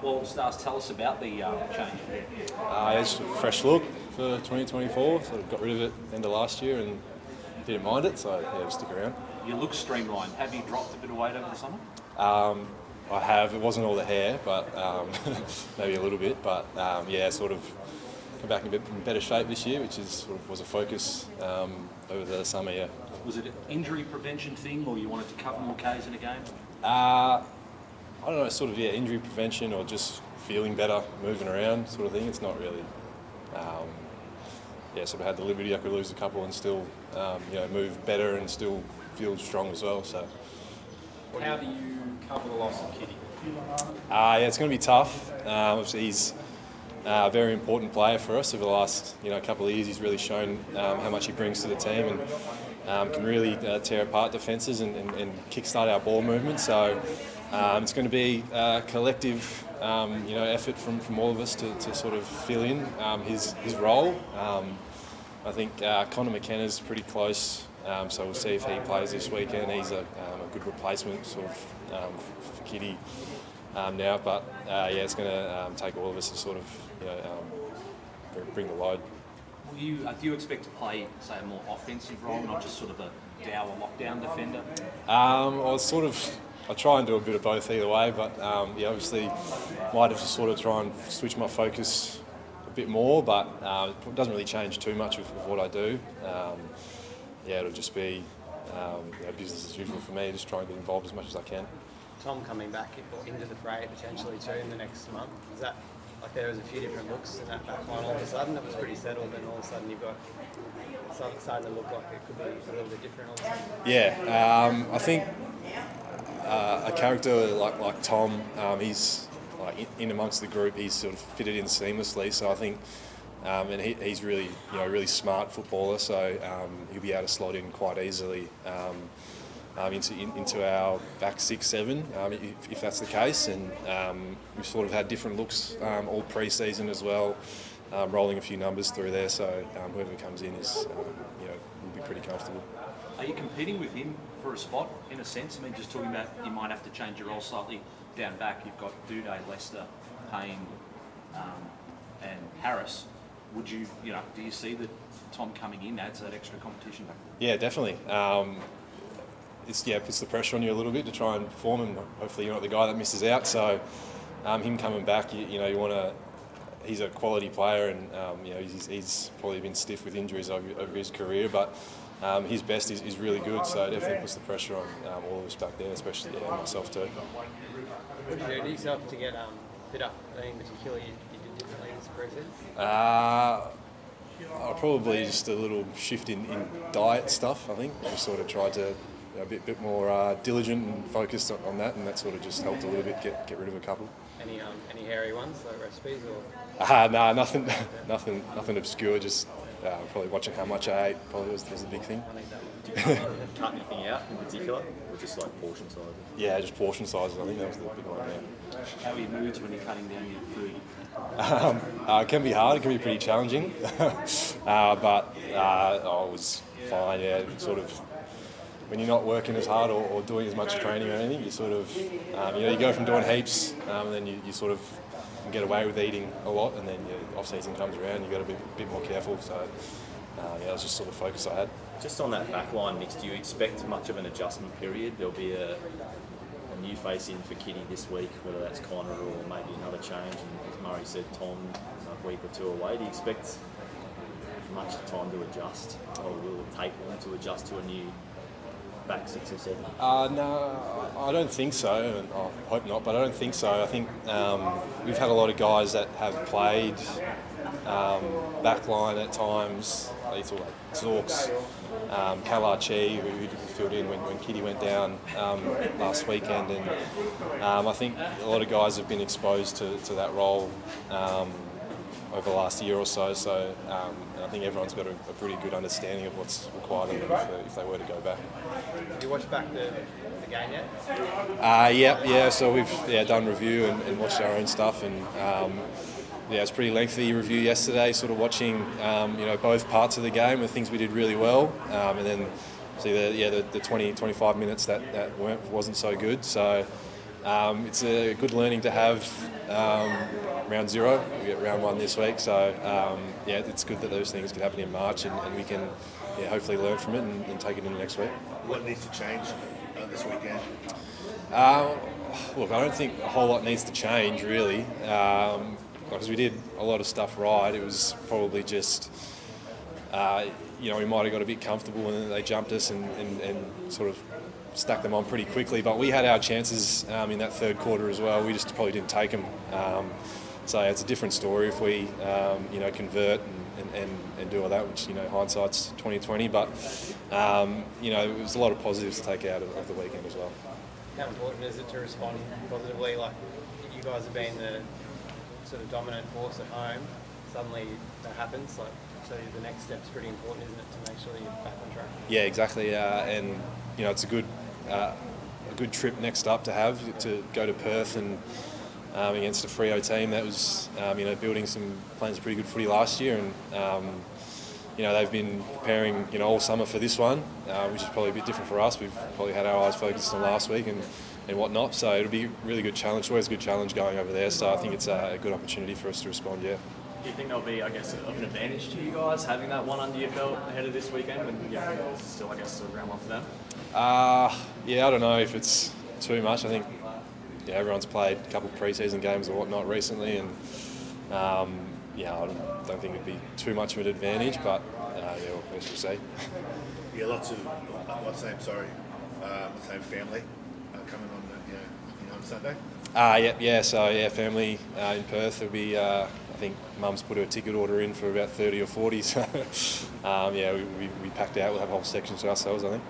Well, Stars, tell us about the change. It's a fresh look for 2024. Sort of got rid of it end of last year and didn't mind it, so yeah, stick around. You look streamlined. Have you dropped a bit of weight over the summer? I have. It wasn't all the hair, but maybe a little bit. But yeah, sort of come back in better shape this year, which is sort of was a focus over the summer. Yeah. Was it an injury prevention thing, or you wanted to cover more Ks in a game? I don't know, sort of injury prevention or just feeling better, moving around, sort of thing. It's not really. Sort of had the liberty I could lose a couple and still, move better and still feel strong as well. So. How do you cover the loss of Kitty? It's going to be tough. Obviously, he's a very important player for us over the last couple of years. He's really shown how much he brings to the team and can really tear apart defences and kickstart our ball movement. So it's going to be a collective effort from all of us to sort of fill in his role. I think Connor McKenna's pretty close. So we'll see if he plays this weekend. He's a good replacement sort of for Kitty now. But it's going to take all of us to sort of bring the load. Do you expect to play, say, a more offensive role, not just sort of a dour lockdown defender? I try and do a bit of both either way, but obviously might have to sort of try and switch my focus a bit more, but it doesn't really change too much with what I do. It'll just be business as usual for me, just try and get involved as much as I can. Tom coming back into the fray potentially too in the next month, is that like there was a few different looks in that back line all of a sudden? It was pretty settled, and all of a sudden you've got something starting to look like it could be a little bit different all of a sudden. Yeah, I think a character like Tom, he's like in amongst the group. He's sort of fitted in seamlessly. So I think, and he's really really smart footballer. So he'll be able to slot in quite easily into our back 6-7 if that's the case. And we've sort of had different looks all pre-season as well, rolling a few numbers through there. So whoever comes in is will be pretty comfortable. Are you competing with him for a spot, in a sense? I mean, just talking about you might have to change your role slightly down back. You've got Duday, Lester, Payne, and Harris. Would you, do you see that Tom coming in adds that extra competition back? Yeah, definitely. Puts the pressure on you a little bit to try and perform, and hopefully you're not the guy that misses out. So him coming back, you want to. He's a quality player, and he's probably been stiff with injuries over his career, but his best is really good. So it definitely puts the pressure on all of us back there, especially myself too. What did you do to yourself to get fitter? Anything particular you did differently this pre-season? Probably just a little shift in diet stuff. I think I sort of tried to a bit more diligent and focused on that, and that sort of just helped a little bit get rid of a couple. Any hairy ones, like recipes or? No, nothing obscure. Just probably watching how much I ate. Probably was a big thing. Do you cut anything out in particular, or just like portion sizes? Yeah, just portion sizes. I think that was the big one. Yeah. How are your moods when you're cutting down your food? It can be hard. It can be pretty challenging, but I was fine. Yeah, sort of. When you're not working as hard or doing as much training or anything, you sort of, you go from doing heaps, and then you sort of get away with eating a lot, and then off-season comes around, you've got to be a bit more careful. So, that was just sort of focus I had. Just on that back line mix, do you expect much of an adjustment period? There'll be a new face in for Kitty this week, whether that's Connor or maybe another change, and as Murray said, Tom a week or two away. Do you expect much time to adjust, or will it take long to adjust to a new back 6 or 7? No, I don't think so, and I hope not, but I don't think so. I think we've had a lot of guys that have played backline at times. They talk like Zorks, Kalachi, who filled in when Kitty went down last weekend, and I think a lot of guys have been exposed to that role over the last year or so. So I think everyone's got a pretty good understanding of what's required of them if they were to go back. Did you watch back the game yet? Yeah. So we've done review and watched our own stuff, and it's a pretty lengthy review yesterday. Sort of watching both parts of the game, the things we did really well, and then see the 20-25 minutes that wasn't so good. So It's a good learning to have round 0. We get round 1 this week, so yeah, it's good that those things can happen in March, and we can hopefully learn from it and take it into next week. What needs to change this weekend? Look, I don't think a whole lot needs to change really, because we did a lot of stuff right. It was probably just, we might have got a bit comfortable and they jumped us and sort of stuck them on pretty quickly. But we had our chances in that third quarter as well. We just probably didn't take them. So it's a different story if we, convert and do all that, which, hindsight's 2020. But, it was a lot of positives to take out of the weekend as well. How important is it to respond positively? Like, you guys have been the sort of dominant force at home. Suddenly that happens. Like, so the next step's pretty important, isn't it, to make sure you're back on track? Yeah, exactly. And it's a good trip next up to have to go to Perth and against a Freo team that was building playing some pretty good footy last year, and they've been preparing all summer for this one, which is probably a bit different for us. We've probably had our eyes focused on last week and whatnot, so it'll be a really good challenge. Always a good challenge going over there, so I think it's a good opportunity for us to respond. Yeah. Do you think there'll be, of an advantage to you guys having that one under your belt ahead of this weekend, and it's still, still round 1 for them? Yeah, I don't know if it's too much. I think everyone's played a couple of pre-season games or whatnot recently, and I don't think it'd be too much of an advantage, but we'll see. Yeah, lots of same family coming on Sunday. So family in Perth. It'll be. I think Mum's put her ticket order in for about 30 or 40. So we packed out. We'll have a whole section to ourselves, I think.